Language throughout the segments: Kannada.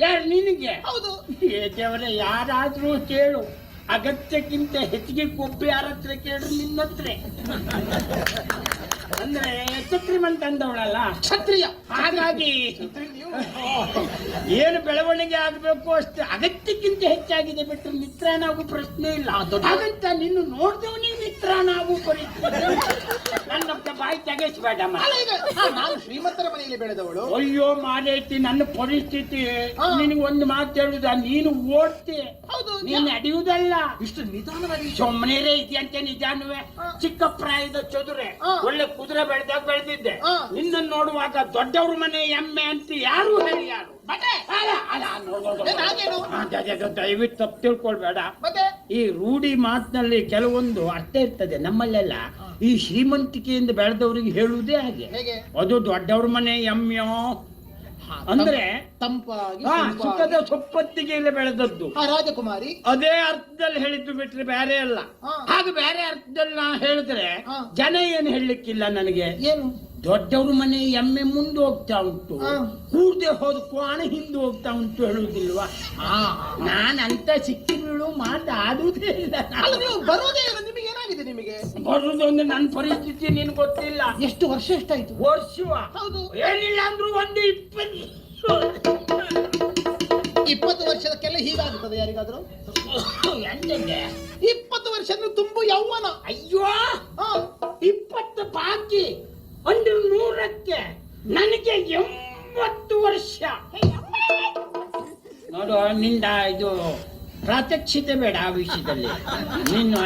ಯಾರು ನಿನಗೆ? ಹೌದು. ದೇವರೇ, ಯಾರಾದ್ರೂ ಕೇಳು, ಅಗತ್ಯಕ್ಕಿಂತ ಹೆಚ್ಚಿಗೆ ಕೊಬ್ಬು ಯಾರ ಹತ್ರ ಕೇಳ್ರಿ? ನಿನ್ನ ಹತ್ರ. ಅಂದ್ರೆ ಛತ್ರಿಮಂತ ಅಂದವಳಲ್ಲ, ಕ್ಷತ್ರಿಯ. ಹಾಗಾಗಿ ಏನು ಬೆಳವಣಿಗೆ ಆಗ್ಬೇಕು ಅಷ್ಟೇ, ಅಗತ್ಯಕ್ಕಿಂತ ಹೆಚ್ಚಾಗಿದೆ ಬಿಟ್ಟರೆ ನಿತ್ರಾಣಾಗು ಪ್ರಶ್ನೆ ಇಲ್ಲ. ಹಾಗಂತ ನಿನ್ನ ನೋಡ್ದವನಿಗೆ ನಿತ್ರಾಣಾಗು ಪರಿಸ್ಥಿತಿ. ನನ್ನ ಬಾಯಿ ತೆಗೆಸಬೇಡ. ನಾನು ಶ್ರೀಮಂತರ ಮನೆಯಲ್ಲಿ ಬೆಳೆದವಳು. ಅಯ್ಯೋ ಮಾರೇತಿ, ನನ್ನ ಪರಿಸ್ಥಿತಿ ನಿನಗೆ ಒಂದು ಮಾತು ಹೇಳುದ, ನೀನು ಓಡ್ತಿ, ನೀನು ನಡೆಯುವುದಲ್ಲ. ಇಷ್ಟು ನಿಧಾನವಾಗಿ ಸುಮ್ಮನೆ ಇದೆಯಂತೆ ನಿಜಾನುವೆ. ಚಿಕ್ಕ ಪ್ರಾಯದ ಚದುರೆ, ಒಳ್ಳೆ ಕುದುರೆ ಬೆಳೆದಿದ್ದೆ. ನಿನ್ನನ್ನು ನೋಡುವಾಗ ದೊಡ್ಡವ್ರ ಮನೆ ಎಮ್ಮೆ ಅಂತ ಯಾರು ಹೇಳಿ ಯಾರು ದಯವಿಟ್ಟು ತಪ್ಪು ತಿಳ್ಕೊಳ್ಬೇಡ. ಈ ರೂಢಿ ಮಾತಿನಲ್ಲಿ ಕೆಲವೊಂದು ಅರ್ಥ ಇರ್ತದೆ. ನಮ್ಮಲ್ಲೆಲ್ಲ ಈ ಶ್ರೀಮಂತಿಕೆಯಿಂದ ಬೆಳೆದವರಿಗೆ ಹೇಳುವುದೇ ಹಾಗೆ. ಅದು ದೊಡ್ಡವ್ರ ಮನೆ ಎಮ್ಮೆಯೋ ಅಂದ್ರೆ ತಂಪಾಗಿ ಸುಖದ ಸೊಪ್ಪತ್ತಿಗೆಯಲ್ಲಿ ಬೆಳೆದದ್ದು ರಾಜಕುಮಾರಿ, ಅದೇ ಅರ್ಥದಲ್ಲಿ ಹೇಳಿದ್ದು ಬಿಟ್ರೆ ಬೇರೆ ಅಲ್ಲ. ಹಾಗೆ ಬೇರೆ ಅರ್ಥದಲ್ಲಿ ನಾ ಹೇಳಿದ್ರೆ ಜನ ಏನು ಹೇಳಲಿಕ್ಕಿಲ್ಲ ನನಗೆ. ಏನು? ದೊಡ್ಡವ್ರ ಮನೆ ಎಮ್ಮೆ ಮುಂದೆ ಹೋಗ್ತಾ ಉಂಟು, ಕೂಡದೆ ಹೋದ ಕೋಣ ಹಿಂದೆ ಹೋಗ್ತಾ ಉಂಟು ಹೇಳುವುದಿಲ್ವಾ? ನಾನಂತ ಸಿಕ್ಕಿ ಬೀಳು ಮಾತಾಡುವುದೇ ಇಲ್ಲ. ಬರೋದೇ ಇಲ್ಲ. ನಿಮಗೆ ಏನಾಗಿದೆ? ನಿಮಗೆ ಬರುವುದೊಂದು ನನ್ನ ಪರಿಸ್ಥಿತಿ ನಿನ್ ಗೊತ್ತಿಲ್ಲ. ಎಷ್ಟು ವರ್ಷ? ಎಷ್ಟಾಯ್ತು? ವರ್ಷ? ಹೌದು. ಏನಿಲ್ಲ ಅಂದ್ರೂ ಒಂದು 20 ವರ್ಷದಕ್ಕೆಲ್ಲ ಹೀಗಾಗುತ್ತದೆ ಯಾರಿಗಾದ್ರೂ? 20 ವರ್ಷ ತುಂಬು ಯೌವನ. ಅಯ್ಯೋ, 20 ಬಾಕಿ, ಒಂದು 100ಕ್ಕೆ ನನಗೆ 80 ವರ್ಷ. ನೋಡು, ನಿಂದ ಇದು ಪ್ರಾತ್ಯಕ್ಷಿತೆ ಬೇಡ ಆ ವಿಷಯದಲ್ಲಿ. ನೀನು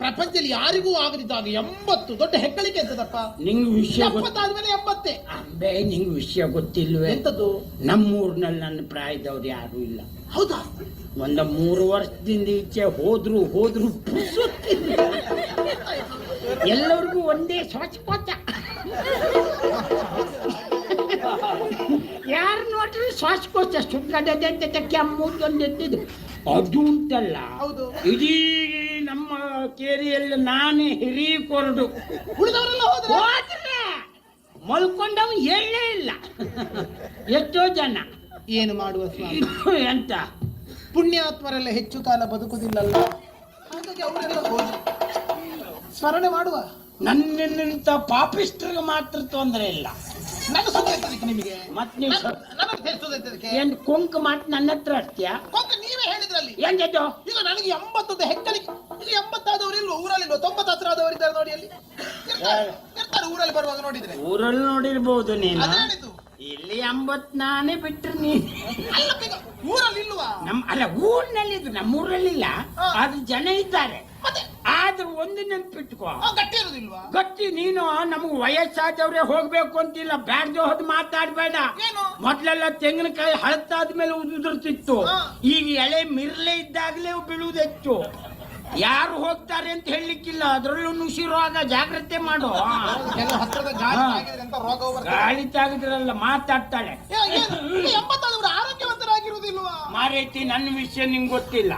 ಪ್ರಪಂಚದಲ್ಲಿ ಯಾರಿಗೂ ಆಗದಿದ್ದಾಗ 80 ದೊಡ್ಡ ಹೆಗ್ಗಳಿಕೆ ಎಂತದಪ್ಪ? ನಿಂಗೆ ವಿಷಯ ಆದ್ಮೇಲೆ 80. ಅಂಬೆ, ನಿಂಗೆ ವಿಷಯ ಗೊತ್ತಿಲ್ವೇ? ಎಂತದ್ದು? ನಮ್ಮೂರಿನಲ್ಲಿ ನನ್ನ ಪ್ರಾಯದವ್ರು ಯಾರು ಇಲ್ಲ. ಹೌದಾ? ಒಂದು 3 ವರ್ಷದಿಂದ ಈಚೆ ಹೋದ್ರು ಎಲ್ಲರಿಗೂ ಒಂದೇ ಶ್ವಾಸಕೋಶ. ಯಾರು ನೋಡ್ರಿ ಶ್ವಾಸಕೋಶ ಸುಕ್ಕಡೆ ಕೆಮ್ಮುದೊಂದೆದ್ದಿದ್ದು ಅದು ಉಂಟಲ್ಲ. ಇಡೀ ನಮ್ಮ ಕೇರಿಯಲ್ಲಿ ನಾನೇ ಹಿರೀಕೊರಡು. ಹೋದ್ರೆ ಮಲ್ಕೊಂಡವ್ ಹೇಳಲೇ ಇಲ್ಲ. ಎಷ್ಟೋ ಜನ ಏನು ಮಾಡುವ ಸ್ವಾಮಿ? ಎಂತ ಪುಣ್ಯಾತ್ಮರೆಲ್ಲ ಹೆಚ್ಚು ಕಾಲ ಬದುಕುದಿಲ್ಲಲ್ಲ, ಹಾಗಾಗಿ ಅವರೆಲ್ಲ ಸ್ಮರಣೆ ಮಾಡುವ. ನನ್ನಿಂತ ಪಾಪಿಸ್ಟ್ರಿಗೆ ಮಾತ್ರ ತೊಂದರೆ ಇಲ್ಲ. ನನ್ನ ಸುದ್ದಿ ನಿಮಗೆ ಮತ್ ನೀವು ಏನ್ ಕೊಂಕ ಮಾತು ನನ್ನ ಹತ್ರ ಅರ್ತ್ಯ? ನೀವೇ ಹೇಳಿದ್ರಲ್ಲಿ ಎಂಜದ್ದು. ಈಗ ನನಗೆ 80 ಹೆಕ್ಕಳಿಗೆ. ಈಗ 80 ಆದವರು ಇಲ್ವ ಊರಲ್ಲಿ? 90 ಹತ್ರ ಆದವರು ಇದ್ದಾರೆ ನೋಡಿ. ಅಲ್ಲಿ ಇರ್ತಾರೆ ಊರಲ್ಲಿ ಬರುವಾಗ ನೋಡಿದ್ರೆ. ಊರಲ್ಲಿ ನೋಡಿರ್ಬಹುದು ನೀನು. ಇಲ್ಲಿ 80 ನಾನೇ ಬಿಟ್ರೆ ನೀನು ಊರಲ್ಲಿ ಇಲ್ವಾ? ಅಲ್ಲ, ಊರಿನಲ್ಲಿ ಇದ್ರು, ನಮ್ಮೂರಲ್ಲಿಲ್ಲ. ಆದ್ರೆ ಜನ ಇದ್ದಾರೆ. ಆದ್ರೆ ಒಂದು ನೆನ್ಪಿಟ್ಕೋ, ಗಟ್ಟಿ ಇರೋದಿಲ್ವಾ? ಗಟ್ಟಿ ನೀನು ನಮ್ಗೆ ವಯಸ್ಸಾದವ್ರೆ ಹೋಗ್ಬೇಕು ಅಂತಿಲ್ಲ. ಬ್ಯಾಡ್ದು ಹೋದ್ ಮಾತಾಡ್ಬೇಡ. ಮೊದ್ಲೆಲ್ಲ ತೆಂಗಿನಕಾಯಿ ಹಳತ್ತಾದ್ಮೇಲೆ ಉದುರ್ತಿತ್ತು, ಈಗ ಎಳೆ ಮಿರ್ಲೆ ಇದ್ದಾಗಲೇ ಬೀಳುವುದೆಚ್ಚು. ಯಾರು ಹೋಗ್ತಾರೆ ಅಂತ ಹೇಳಲಿಕ್ಕಿಲ್ಲ. ಅದ್ರಲ್ಲೂ ನುಸಿರುವಾಗ ಜಾಗ್ರತೆ ಮಾಡು. ಗಾಳಿ ತಾಗಿದ್ರಲ್ಲ ಮಾತಾಡ್ತಾಳೆ. ಆರೋಗ್ಯವಂತರಾಗಿರುವುದಿಲ್ವಾ? ಮಾರೈತಿ, ನನ್ನ ವಿಷಯ ನಿಂಗೆ ಗೊತ್ತಿಲ್ಲ.